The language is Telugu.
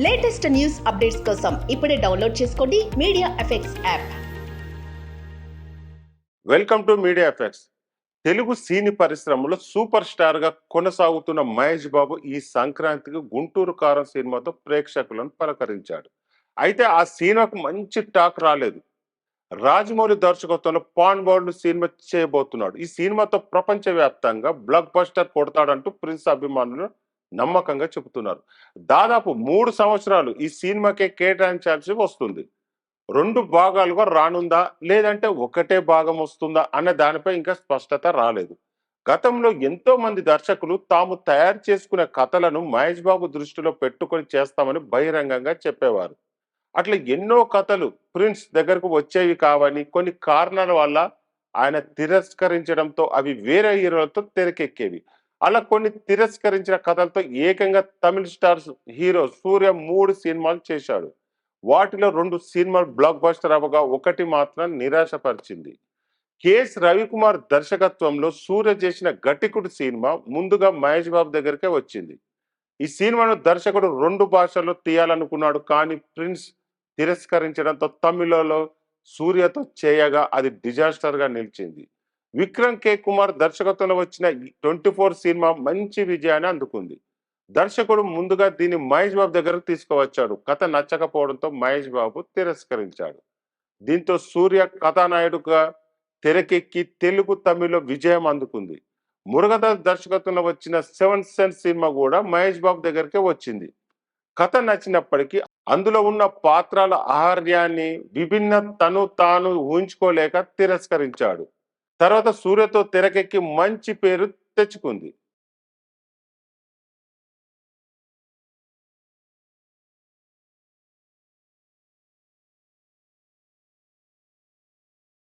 లేటెస్ట్ న్యూస్ అప్డేట్స్ కోసం ఇప్పుడే డౌన్లోడ్ చేసుకోండి media effects app. Welcome to media effects. Telugu సినీ పరిశ్రమలో సూపర్ స్టార్ గా కొనసాగుతున్న మహేష్ బాబు ఈ సంక్రాంతికి గుంటూరు కారం సినిమాతో ప్రేక్షకులను పలకరించాడు. అయితే ఆ సినిమాకు మంచి టాక్ రాలేదు. రాజమౌళి దర్శకత్వంలో పాన్ వరల్డ్ సినిమా చేయబోతున్నాడు. ఈ సినిమాతో ప్రపంచ వ్యాప్తంగా బ్లాక్ బస్టర్ కొడతాడంటూ ప్రిన్స్ అభిమానులు నమ్మకంగా చెబుతున్నారు. దాదాపు 3 సంవత్సరాలు ఈ సినిమాకే కేటాయించాల్సి వస్తుంది. 2 భాగాలుగా రానుందా లేదంటే ఒకటే భాగం వస్తుందా అన్న దానిపై ఇంకా స్పష్టత రాలేదు. గతంలో ఎంతో మంది దర్శకులు తాము తయారు చేసుకునే కథలను మహేష్ బాబు దృష్టిలో పెట్టుకొని చేస్తామని బహిరంగంగా చెప్పేవారు. అట్లా ఎన్నో కథలు ప్రిన్స్ దగ్గరకు వచ్చేవి కావని కొన్ని కారణాల వల్ల ఆయన తిరస్కరించడంతో అవి వేరే హీరోలతో తెరకెక్కేవి. అలా కొన్ని తిరస్కరించిన కథలతో ఏకంగా తమిళ స్టార్స్ హీరో సూర్య 3 సినిమాలు చేశాడు. వాటిలో 2 సినిమాలు బ్లాక్ బస్టర్ అవ్వగా ఒకటి మాత్రం నిరాశపరిచింది. కెఎస్ రవికుమార్ దర్శకత్వంలో సూర్య చేసిన గట్టికుడు సినిమా ముందుగా మహేష్ బాబు దగ్గరికే వచ్చింది. ఈ సినిమాను దర్శకుడు 2 భాషల్లో తీయాలనుకున్నాడు, కానీ ప్రిన్స్ తిరస్కరించడంతో తమిళలో సూర్యతో చేయగా అది డిజాస్టర్ గా నిలిచింది. విక్రమ్ కే కుమార్ దర్శకత్వంలో వచ్చిన 24 సినిమా మంచి విజయాన్ని అందుకుంది. దర్శకుడు ముందుగా దీన్ని మహేష్ బాబు దగ్గరకు తీసుకువచ్చాడు. కథ నచ్చకపోవడంతో మహేష్ బాబు తిరస్కరించాడు. దీంతో సూర్య కథానాయుడుగా తెరకెక్కి తెలుగు తమిళ విజయం అందుకుంది. మురుగదాస్ దర్శకత్వంలో వచ్చిన 7 సెన్స్ సినిమా కూడా మహేష్ బాబు దగ్గరికే వచ్చింది. కథ నచ్చినప్పటికీ అందులో ఉన్న పాత్రల ఆహార్యాన్ని విభిన్న తను తాను ఊహించుకోలేక తిరస్కరించాడు. తర్వాత సూర్యతో తెరకెక్కి మంచి పేరు తెచ్చుకుంది.